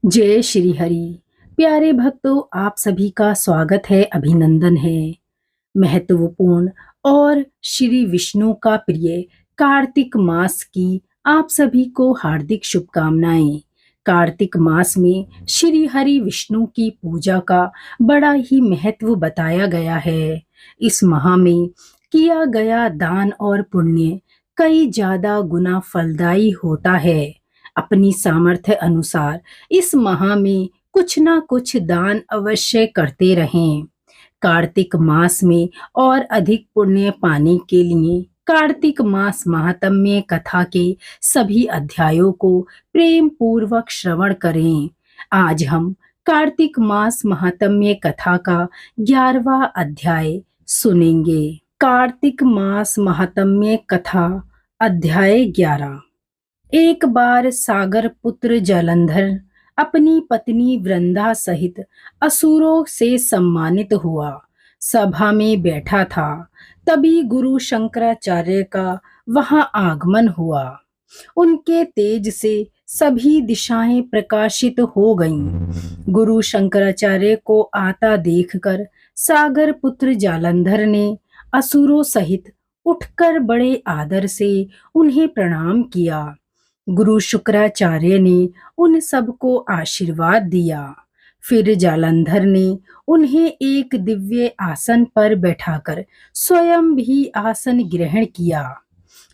जय श्री हरि। प्यारे भक्तों, आप सभी का स्वागत है, अभिनंदन है। महत्वपूर्ण और श्री विष्णु का प्रिय कार्तिक मास की आप सभी को हार्दिक शुभकामनाएं। कार्तिक मास में श्री हरि विष्णु की पूजा का बड़ा ही महत्व बताया गया है। इस माह में किया गया दान और पुण्य कई ज्यादा गुना फलदायी होता है। अपनी सामर्थ्य अनुसार इस माह में कुछ ना कुछ दान अवश्य करते रहें। कार्तिक मास में और अधिक पुण्य पाने के लिए कार्तिक मास महात्म्य कथा के सभी अध्यायों को प्रेम पूर्वक श्रवण करें। आज हम कार्तिक मास महात्म्य कथा का 11वां अध्याय सुनेंगे। कार्तिक मास महात्म्य कथा अध्याय 11। एक बार सागर पुत्र जालंधर अपनी पत्नी वृंदा सहित असुरों से सम्मानित हुआ। सभा में बैठा था, तभी गुरु शंकराचार्य का वहां आगमन हुआ। उनके तेज से सभी दिशाएं प्रकाशित हो गईं। गुरु शंकराचार्य को आता देखकर सागर पुत्र जालंधर ने असुरों सहित उठकर बड़े आदर से उन्हें प्रणाम किया। गुरु शुक्राचार्य ने उन सबको आशीर्वाद दिया। फिर जालंधर ने उन्हें एक दिव्य आसन पर बैठाकर स्वयं भी आसन ग्रहण किया।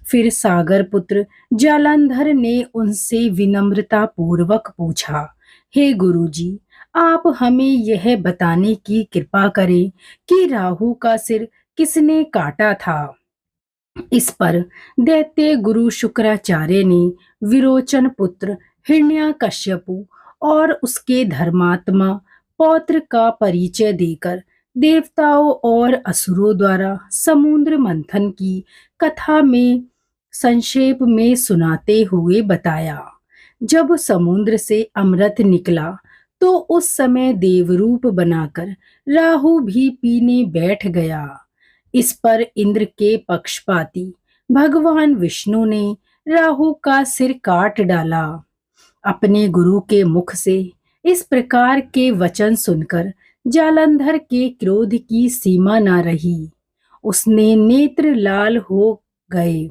फिर सागर पुत्र जालंधर ने उनसे विनम्रता पूर्वक पूछा, हे गुरुजी, आप हमें यह बताने की कृपा करें कि राहु का सिर किसने काटा था। इस पर दैत्य गुरु शुक्राचार्य ने विरोचन पुत्र हिरण्यकश्यपु और उसके धर्मात्मा पौत्र का परिचय देकर देवताओं और असुरों द्वारा समुद्र मंथन की कथा में संक्षेप में सुनाते हुए बताया। जब समुद्र से अमृत निकला तो उस समय देवरूप बनाकर राहु भी पीने बैठ गया। इस पर इंद्र के पक्षपाती भगवान विष्णु ने राहु का सिर काट डाला। अपने गुरु के मुख से इस प्रकार के वचन सुनकर जालंधर के क्रोध की सीमा न रही। उसने नेत्र लाल हो गए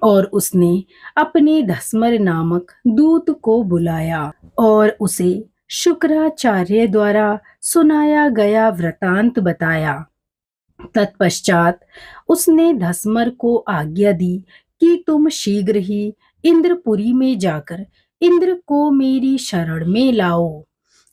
और उसने अपने धस्मर नामक दूत को बुलाया और उसे शुक्राचार्य द्वारा सुनाया गया वृतांत बताया। तत्पश्चात उसने धस्मर को आज्ञा दी कि तुम शीघ्र ही इंद्रपुरी में जाकर इंद्र को मेरी शरण में लाओ।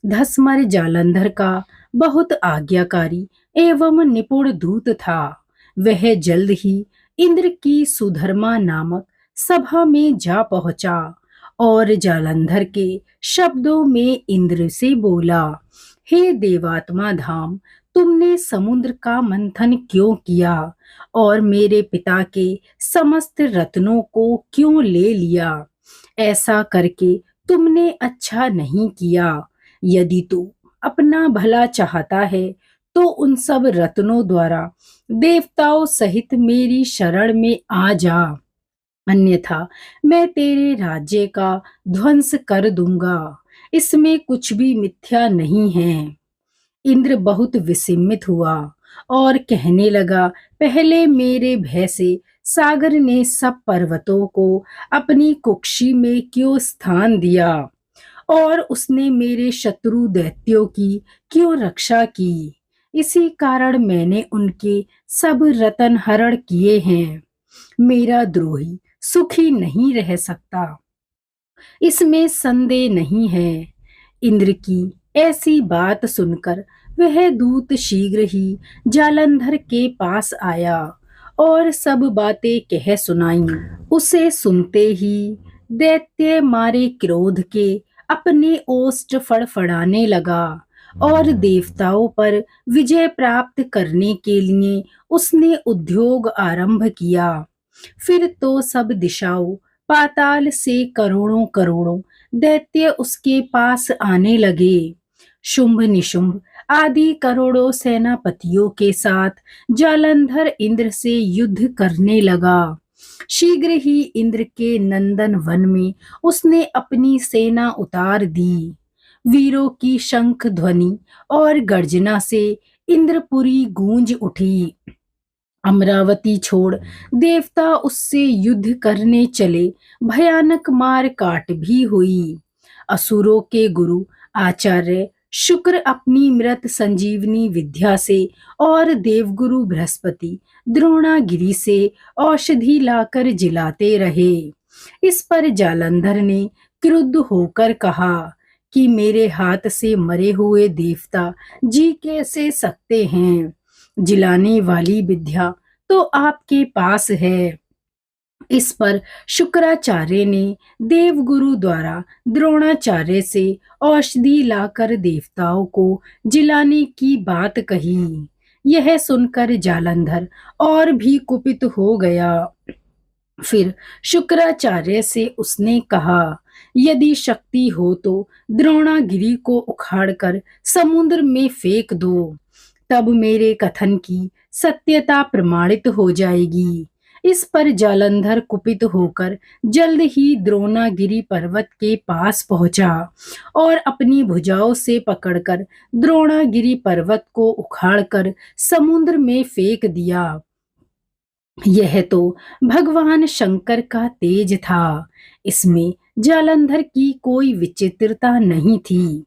धस्मर जालंधर का बहुत आज्ञाकारी एवं निपुण दूत था। वह जल्द ही इंद्र की सुधर्मा नामक सभा में जा पहुंचा और जालंधर के शब्दों में इंद्र से बोला, हे देवात्मा धाम, तुमने समुद्र का मंथन क्यों किया और मेरे पिता के समस्त रत्नों को क्यों ले लिया? ऐसा करके तुमने अच्छा नहीं किया। यदि तू अपना भला चाहता है तो उन सब रत्नों द्वारा देवताओं सहित मेरी शरण में आ जा, अन्यथा मैं तेरे राज्य का ध्वंस कर दूंगा। इसमें कुछ भी मिथ्या नहीं है। इंद्र बहुत विस्मित हुआ और कहने लगा, पहले मेरे भय से सागर ने सब पर्वतों को अपनी कुक्षी में क्यों स्थान दिया और उसने मेरे शत्रु दैत्यों की क्यों रक्षा की? इसी कारण मैंने उनके सब रतन हरण किए हैं। मेरा द्रोही सुखी नहीं रह सकता, इसमें संदेह नहीं है। इंद्र की ऐसी बात सुनकर वह दूत शीघ्र ही जालंधर के पास आया और सब बातें कह सुनाई। उसे सुनते ही दैत्य मारे क्रोध के अपने ओष्ठ फड़फड़ाने लगा और देवताओं पर विजय प्राप्त करने के लिए उसने उद्योग आरंभ किया। फिर तो सब दिशाओं पाताल से करोड़ों करोड़ों दैत्य उसके पास आने लगे। शुंभ निशुंभ आदि करोड़ों सेनापतियों के साथ जालंधर इंद्र से युद्ध करने लगा। शीघ्र ही इंद्र के नंदन वन में उसने अपनी सेना उतार दी। वीरों की शंख ध्वनि और गर्जना से इंद्रपुरी गूंज उठी। अमरावती छोड़ देवता उससे युद्ध करने चले, भयानक मार काट भी हुई। असुरों के गुरु आचार्य शुक्र अपनी मृत संजीवनी विद्या से और देवगुरु बृहस्पति द्रोणागिरी से औषधि लाकर जिलाते रहे। इस पर जालंधर ने क्रुद्ध होकर कहा कि मेरे हाथ से मरे हुए देवता जी कैसे सकते हैं? जिलाने वाली विद्या तो आपके पास है। इस पर शुक्राचार्य ने देवगुरु द्वारा द्रोणाचार्य से औषधि लाकर देवताओं को जिलाने की बात कही। यह सुनकर जालंधर और भी कुपित हो गया। फिर शुक्राचार्य से उसने कहा, यदि शक्ति हो तो द्रोणागिरी को उखाड़कर समुद्र में फेंक दो, तब मेरे कथन की सत्यता प्रमाणित हो जाएगी। इस पर जालंधर कुपित होकर जल्द ही द्रोणागिरी पर्वत के पास पहुंचा और अपनी भुजाओं से पकड़कर द्रोणागिरी पर्वत को उखाड़कर समुद्र में फेंक दिया। यह तो भगवान शंकर का तेज था, इसमें जालंधर की कोई विचित्रता नहीं थी।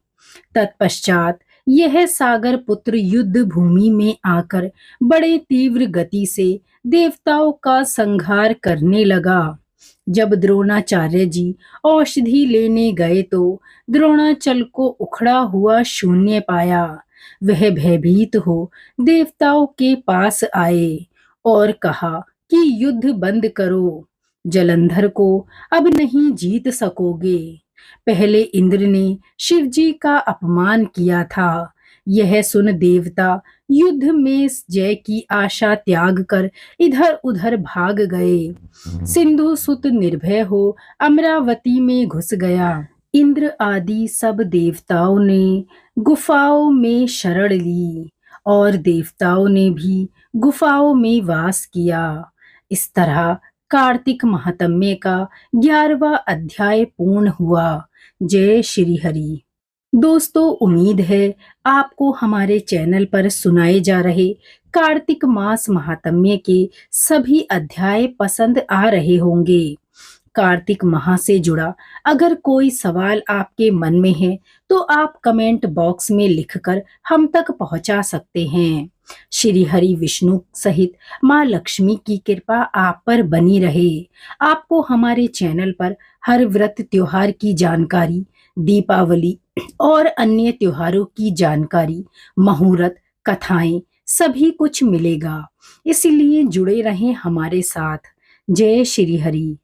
तत्पश्चात यह सागर पुत्र युद्ध भूमि में आकर बड़े तीव्र गति से देवताओं का संहार करने लगा। जब द्रोणाचार्य जी औषधि लेने गए तो द्रोणाचल को उखड़ा हुआ शून्य पाया। वह भयभीत हो देवताओं के पास आए और कहा कि युद्ध बंद करो, जलंधर को अब नहीं जीत सकोगे। पहले इंद्र ने शिवजी का अपमान किया था। यह सुन देवता युद्ध में जय की आशा त्याग कर इधर उधर भाग गए। सिंधु सुत निर्भय हो अमरावती में घुस गया। इंद्र आदि सब देवताओं ने गुफाओं में शरण ली और देवताओं ने भी गुफाओं में वास किया। इस तरह कार्तिक महात्म्य का 11वां अध्याय पूर्ण हुआ। जय श्री हरि। दोस्तों, उम्मीद है आपको हमारे चैनल पर सुनाए जा रहे कार्तिक मास महात्म्य के सभी अध्याय पसंद आ रहे होंगे। कार्तिक माह से जुड़ा अगर कोई सवाल आपके मन में है तो आप कमेंट बॉक्स में लिखकर हम तक पहुंचा सकते हैं। श्री हरि विष्णु सहित माँ लक्ष्मी की कृपा आप पर बनी रहे। आपको हमारे चैनल पर हर व्रत त्योहार की जानकारी, दीपावली और अन्य त्योहारों की जानकारी, मुहूर्त, कथाएं सभी कुछ मिलेगा। इसलिए जुड़े रहें हमारे साथ। जय श्री हरि।